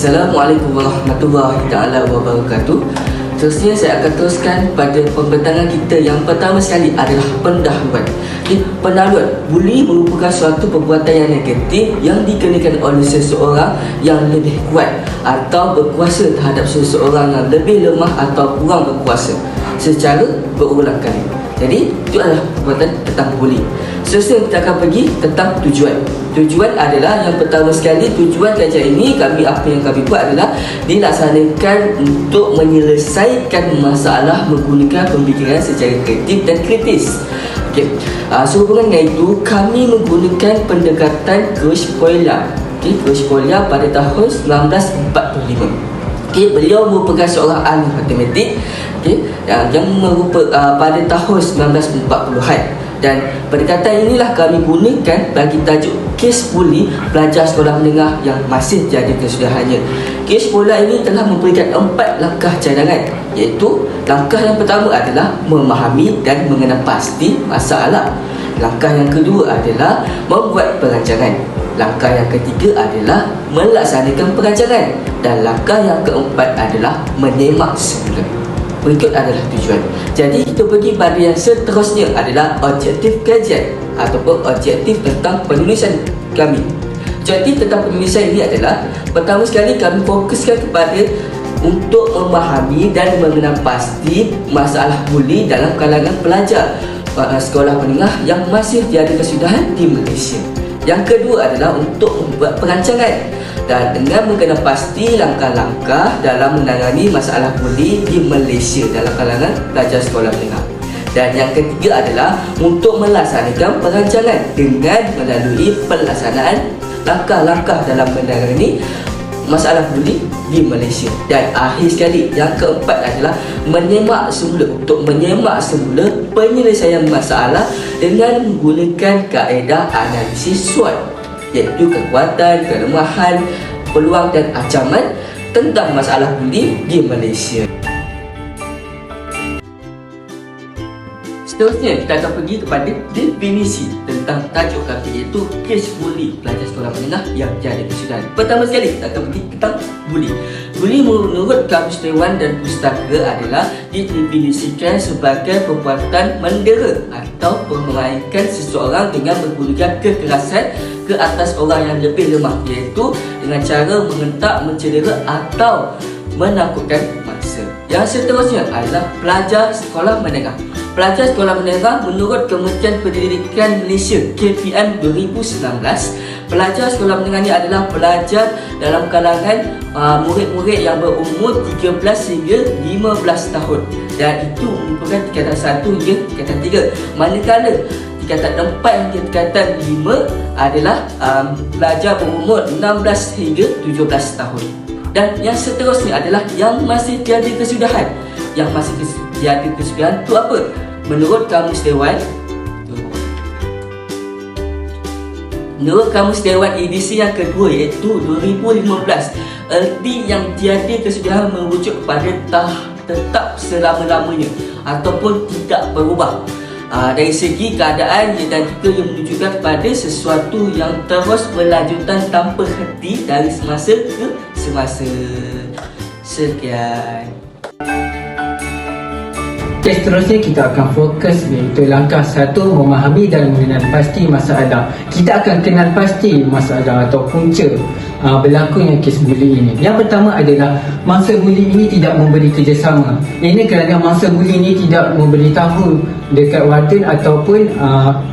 Assalamualaikum warahmatullahi taala wabarakatuh. Seterusnya saya akan teruskan pada pembentangan kita. Yang pertama sekali adalah pendahuluan. Pendahuluan, buli merupakan suatu perbuatan yang negatif yang dikenakan oleh seseorang yang lebih kuat atau berkuasa terhadap seseorang yang lebih lemah atau kurang berkuasa secara berulang kali. Jadi itu adalah perbuatan tentang buli. Seterusnya kita akan pergi tentang tujuan. Tujuan adalah yang pertama sekali, tujuan kajian ini apa yang kami buat adalah dilaksanakan untuk menyelesaikan masalah menggunakan pemikiran secara kreatif dan kritis. Sehubungan dengan itu, kami menggunakan pendekatan Crush-Poilievre. Crush-Poilievre pada tahun 1945. Beliau merupakan seorang ahli matematik yang pada tahun 1940-an. Dan pendekatan inilah kami gunakan bagi tajuk kes buli pelajar sekolah menengah yang masih tiada kesudahannya. Kes bola ini telah memberikan 4 langkah cadangan, iaitu langkah yang pertama adalah memahami dan mengenal pasti masalah. Langkah yang kedua adalah membuat perancangan. Langkah yang ketiga adalah melaksanakan perancangan. Dan langkah yang keempat adalah menyemak semula. Berikut adalah tujuan. Jadi kita pergi pada yang seterusnya adalah objektif kajian ataupun objektif tentang penulisan kami. Objektif tentang penulisan ini adalah pertama sekali kami fokuskan kepada untuk memahami dan mengenal pasti masalah buli dalam kalangan pelajar sekolah menengah yang masih tiada kesudahan di Malaysia. Yang kedua adalah untuk membuat perancangan dan dengan mengenal pasti langkah-langkah dalam menangani masalah buli di Malaysia dalam kalangan pelajar sekolah menengah. Dan yang ketiga adalah untuk melaksanakan perancangan dengan melalui pelaksanaan langkah-langkah dalam menangani masalah buli di Malaysia. Dan akhir sekali, yang keempat adalah menyemak semula, untuk menyemak semula penyelesaian masalah dengan menggunakan kaedah analisis SWOT, iaitu kekuatan, kelemahan, peluang dan ancaman tentang masalah buli di Malaysia. Seterusnya kita akan pergi kepada definisi tentang tajuk kami, iaitu kes buli pelajar sekolah menengah yang tiada kesudahan. Pertama sekali kita akan pergi tentang buli. Buli menurut Kamus Dewan dan Pustaka adalah didefinisikan sebagai perbuatan mendera atau memeraihkan seseorang dengan menggunakan kekerasan ke atas orang yang lebih lemah, iaitu dengan cara mengentak, mencedera atau menakutkan mangsa. Yang seterusnya adalah pelajar sekolah menengah. Pelajar sekolah menengah menurut Kementerian Pendidikan Malaysia KPM 2019, pelajar sekolah menengah ini adalah pelajar dalam kalangan murid-murid yang berumur 13 hingga 15 tahun, dan itu merupakan tingkatan 1 hingga tingkatan 3. Manakala tingkatan 4 hingga tingkatan 5 adalah pelajar berumur 16 hingga 17 tahun. Dan yang seterusnya adalah yang masih tiada kesudahan. Yang masih tiada kesudahan itu apa? Menurut Kamus Dewan, edisi yang kedua, iaitu 2015, erti yang tiada kesudahan merujuk kepada tetap selama-lamanya ataupun tidak berubah. Dari segi keadaan dan juga yang menunjukkan kepada sesuatu yang terus berlanjutan tanpa henti dari semasa ke semasa. Sekian. Seterusnya kita akan fokus, iaitu langkah 1, memahami dan mengenal pasti masalah. Kita akan kenal pasti masalah atau punca berlakunya kes buli ini. Yang pertama adalah mangsa buli ini tidak memberi kerjasama. Ini kerana mangsa buli ini tidak memberitahu dekat warden ataupun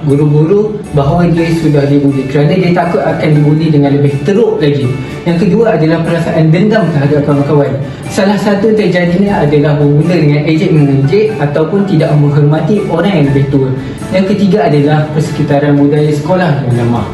guru-guru bahawa dia sudah dibuli, kerana dia takut akan dibuli dengan lebih teruk lagi. Yang kedua adalah perasaan dendam terhadap kawan-kawan. Salah satu terjadinya adalah bermula dengan ejek-mengejek ataupun tidak menghormati orang yang lebih tua. Yang ketiga adalah persekitaran budaya sekolah yang lemah.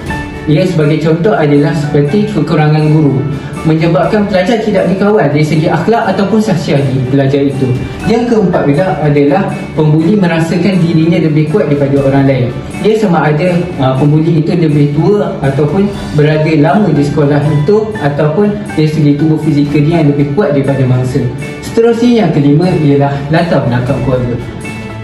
Ia sebagai contoh adalah seperti kekurangan guru, menyebabkan pelajar tidak dikawal dari segi akhlak ataupun sahsiah di pelajar itu. Yang keempat juga adalah pembuli merasakan dirinya lebih kuat daripada orang lain. Dia sama ada pembuli itu lebih tua ataupun berada lama di sekolah itu, ataupun dari segi tubuh fizikal dia yang lebih kuat daripada mangsa. Seterusnya yang kelima ialah latar belakang keluarga.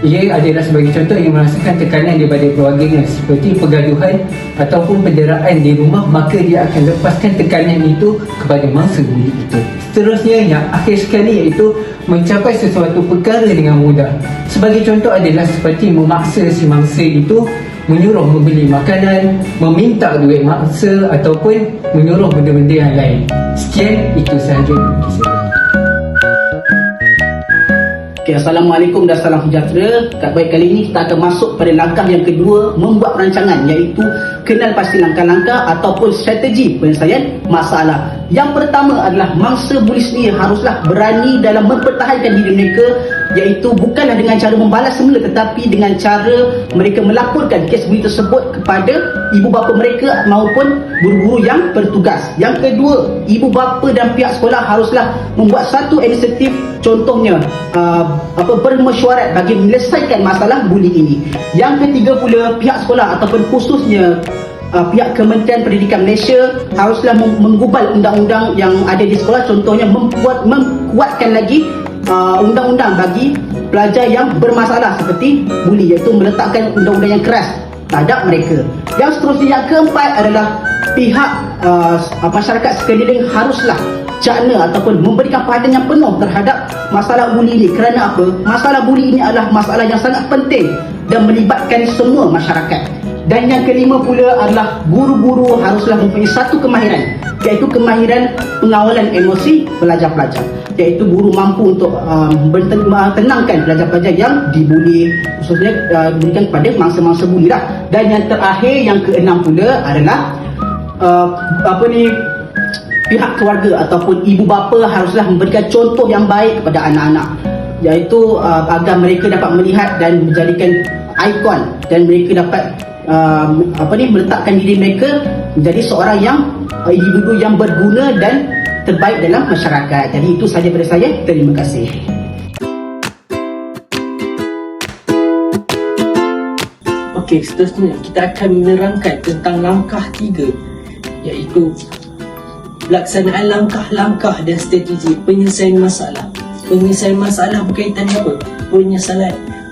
ia adalah sebagai contoh yang merasakan tekanan daripada keluarganya seperti pergaduhan ataupun penderaan di rumah, maka dia akan lepaskan tekanan itu kepada mangsa buli itu. Seterusnya yang akhir sekali iaitu mencapai sesuatu perkara dengan mudah. Sebagai contoh adalah seperti memaksa si mangsa itu menyuruh membeli makanan, meminta duit mangsa ataupun menyuruh benda-benda yang lain. Sekian, itu sahaja bagi saya. Okay, Assalamualaikum dan salam sejahtera. Baik, kali ini kita akan masuk pada langkah yang kedua, membuat perancangan, iaitu kenal pasti langkah-langkah ataupun strategi penyelesaian masalah. Yang pertama adalah mangsa buli sendiri haruslah berani dalam mempertahankan diri mereka, iaitu bukanlah dengan cara membalas semula, tetapi dengan cara mereka melaporkan kes buli tersebut kepada ibu bapa mereka maupun guru-guru yang bertugas. Yang kedua, ibu bapa dan pihak sekolah haruslah membuat satu inisiatif, contohnya bermesyuarat bagi menyelesaikan masalah buli ini. Yang ketiga pula, pihak sekolah ataupun khususnya pihak Kementerian Pendidikan Malaysia haruslah menggubal undang-undang yang ada di sekolah, contohnya menguatkan lagi undang-undang bagi pelajar yang bermasalah seperti buli, iaitu meletakkan undang-undang yang keras terhadap mereka. Yang seterusnya, yang keempat adalah pihak masyarakat sekeliling haruslah cakna ataupun memberikan perhatian yang penuh terhadap masalah buli ini. Kerana apa? Masalah buli ini adalah masalah yang sangat penting dan melibatkan semua masyarakat. Dan yang kelima pula adalah guru-guru haruslah mempunyai satu kemahiran, iaitu kemahiran pengawalan emosi pelajar-pelajar, iaitu guru mampu untuk tenangkan pelajar-pelajar yang dibuli, khususnya diberikan kepada mangsa-mangsa buli lah. Dan yang terakhir, yang keenam pula adalah pihak keluarga ataupun ibu bapa haruslah memberikan contoh yang baik kepada anak-anak, iaitu agar mereka dapat melihat dan menjadikan ikon, dan mereka dapat meletakkan diri mereka menjadi seorang yang individu yang berguna dan terbaik dalam masyarakat. Jadi itu sahaja daripada saya. Terima kasih. Okey, seterusnya kita akan menerangkan tentang langkah 3, iaitu pelaksanaan langkah-langkah dan strategi penyelesaian masalah. Penyelesaian masalah berkaitan apa?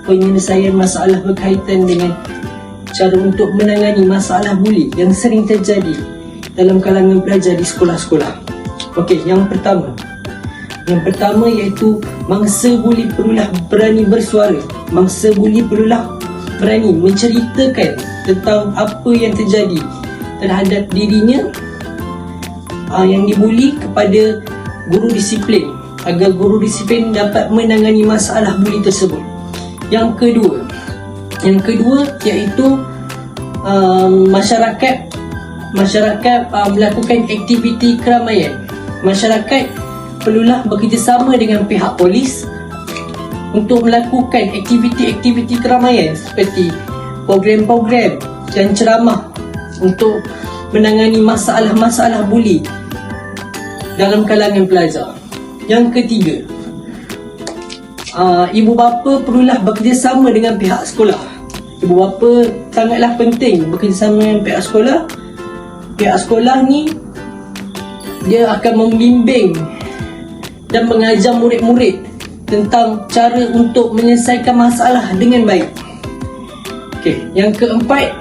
Penyelesaian masalah berkaitan dengan cara untuk menangani masalah buli yang sering terjadi dalam kalangan pelajar di sekolah-sekolah. Okey, yang pertama iaitu mangsa buli perlulah berani bersuara. Mangsa buli perlulah berani menceritakan tentang apa yang terjadi terhadap dirinya yang dibuli kepada guru disiplin, agar guru disiplin dapat menangani masalah buli tersebut. Yang kedua iaitu masyarakat melakukan aktiviti keramaian. Masyarakat perlulah bekerjasama dengan pihak polis untuk melakukan aktiviti-aktiviti keramaian seperti program-program dan ceramah untuk menangani masalah-masalah buli dalam kalangan pelajar. Yang ketiga, ibu bapa perlulah bekerjasama dengan pihak sekolah. Ibu bapa sangatlah penting bekerjasama dengan pihak sekolah. Pihak sekolah ni dia akan membimbing dan mengajar murid-murid tentang cara untuk menyelesaikan masalah dengan baik. Okey, yang keempat,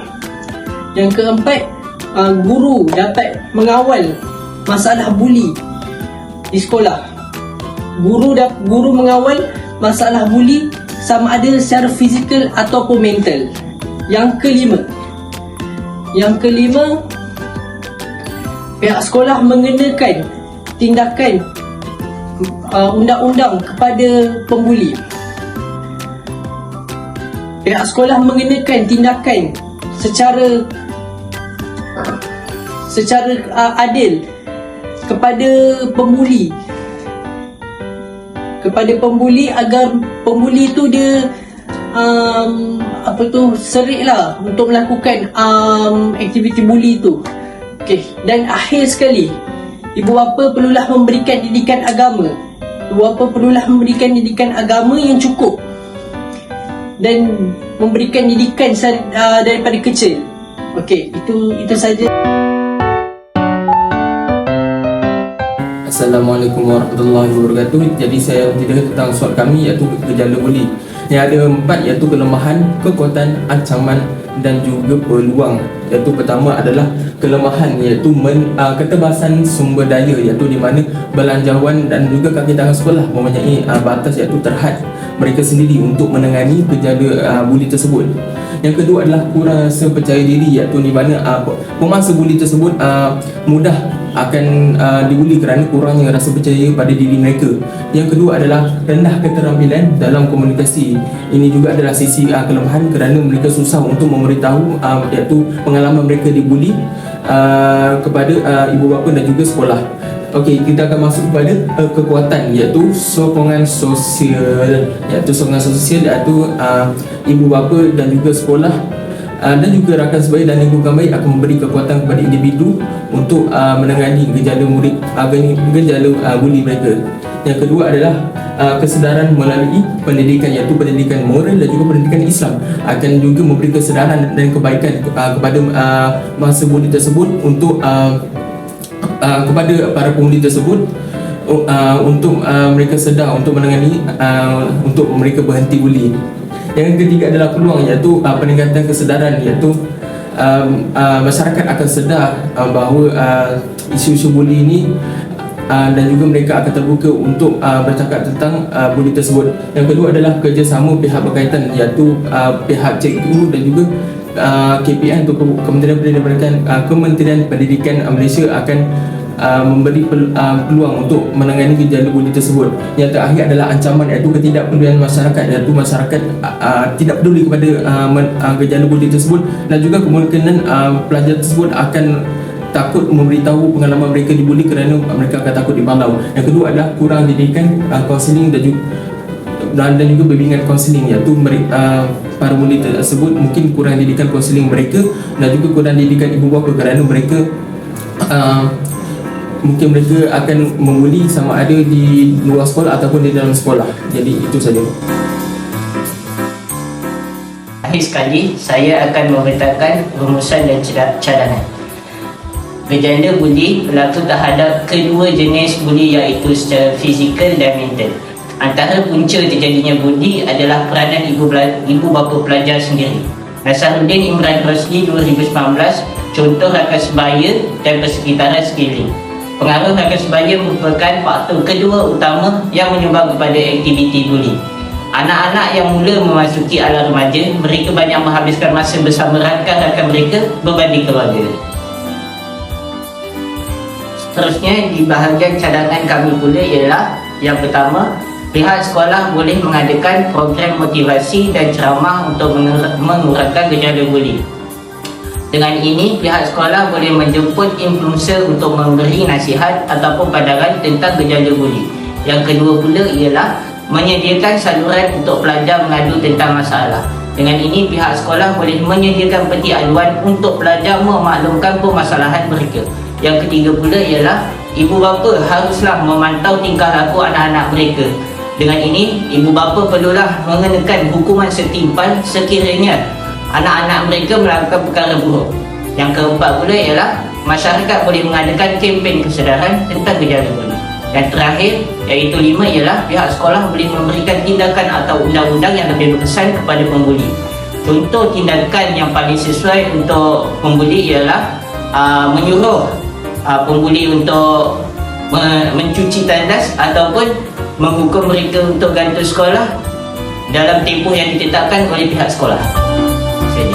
guru dapat mengawal masalah buli di sekolah. Guru mengawal masalah buli sama ada secara fizikal ataupun mental. Yang kelima, pihak sekolah mengenakan tindakan undang-undang kepada pembuli. Pihak sekolah mengenakan tindakan secara adil kepada pembuli, agar pembuli tu dia seriklah untuk melakukan aktiviti buli tu. Okey, dan akhir sekali, ibu bapa perlulah memberikan didikan agama. Ibu bapa perlulah memberikan didikan agama yang cukup dan memberikan didikan daripada kecil. Okey, itu saja. Assalamualaikum warahmatullahi wabarakatuh. Jadi saya cerita tentang soal kami iaitu gejala buli. Yang ada 4 iaitu kelemahan, kekuatan, ancaman dan juga peluang. Iaitu pertama adalah kelemahan iaitu ketebasan sumber daya iaitu di mana belanjawan dan juga kaki tangan sekolah mempunyai batas iaitu terhad mereka sendiri untuk menangani gejala buli tersebut. Yang kedua adalah kurang rasa percaya diri iaitu di mana pemangsa buli tersebut mudah akan dibuli kerana kurangnya rasa percaya pada diri mereka. Yang kedua adalah rendah keterampilan dalam komunikasi. Ini juga adalah sisi kelemahan kerana mereka susah untuk memberitahu iaitu pengalaman mereka dibuli kepada ibu bapa dan juga sekolah. Okey, kita akan masuk kepada kekuatan iaitu sokongan sosial. Iaitu ibu bapa dan juga sekolah dan juga rakan sebaya dan lingkungan baik akan memberi kekuatan kepada individu untuk menangani gejala buli mereka. Yang kedua adalah kesedaran melalui pendidikan iaitu pendidikan moral dan juga pendidikan Islam akan juga memberi kesedaran dan kebaikan kepada masa buli tersebut untuk kepada para pengundi tersebut untuk mereka sedar untuk menangani untuk mereka berhenti buli. Yang ketiga adalah peluang iaitu peningkatan kesedaran iaitu masyarakat akan sedar bahawa isu-isu buli ini dan juga mereka akan terbuka untuk bercakap tentang buli tersebut. Yang kedua adalah kerjasama pihak berkaitan iaitu pihak cikgu dan juga KPN atau Kementerian Pendidikan Malaysia akan memberi peluang untuk menangani gejala buli tersebut. Yang terakhir adalah ancaman iaitu ketidakpedulian masyarakat iaitu masyarakat tidak peduli kepada gejala buli tersebut dan juga kemungkinan pelajar tersebut akan takut memberitahu pengalaman mereka dibuli kerana mereka akan takut dibalau. Yang kedua adalah kurang didikan kaunseling dan juga bimbingan kaunseling iaitu para buli tersebut mungkin kurang didikan kaunseling mereka dan juga kurang didikan ibu bapa kerana mereka mungkin mereka akan membuli sama ada di luar sekolah ataupun di dalam sekolah. Jadi itu saja. Akhir sekali, saya akan memetakan rumusan dan cadangan. Gejala buli berlaku terhadap kedua jenis buli iaitu secara fizikal dan mental. Antara punca terjadinya buli adalah peranan ibu bapa pelajar sendiri. Nasaruddin Imran Rosli 2019, contoh rakan sebaya dan persekitaran sekeliling. Pengaruh rakan sebaya merupakan faktor kedua utama yang menyumbang kepada aktiviti buli. Anak-anak yang mula memasuki alam remaja, mereka banyak menghabiskan masa bersama rakan-rakan mereka berbanding keluarga. Seterusnya, di bahagian cadangan kami pula ialah yang pertama, pihak sekolah boleh mengadakan program motivasi dan ceramah untuk mengurangkan gejala buli. Dengan ini, pihak sekolah boleh menjemput influencer untuk memberi nasihat ataupun pandangan tentang gejala buli. Yang kedua pula ialah menyediakan saluran untuk pelajar mengadu tentang masalah. Dengan ini, pihak sekolah boleh menyediakan peti aduan untuk pelajar memaklumkan permasalahan mereka. Yang ketiga pula ialah ibu bapa haruslah memantau tingkah laku anak-anak mereka. Dengan ini, ibu bapa perlulah mengenakan hukuman setimpal sekiranya anak-anak mereka melakukan perkara buruk. Yang keempat pula ialah masyarakat boleh mengadakan kempen kesedaran tentang gejala buli. Yang terakhir, iaitu 5 ialah pihak sekolah boleh memberikan tindakan atau undang-undang yang lebih berkesan kepada pembuli. Contoh tindakan yang paling sesuai untuk pembuli ialah menyuruh pembuli untuk mencuci tandas ataupun menghukum mereka untuk gantung sekolah dalam tempoh yang ditetapkan oleh pihak sekolah. Jadi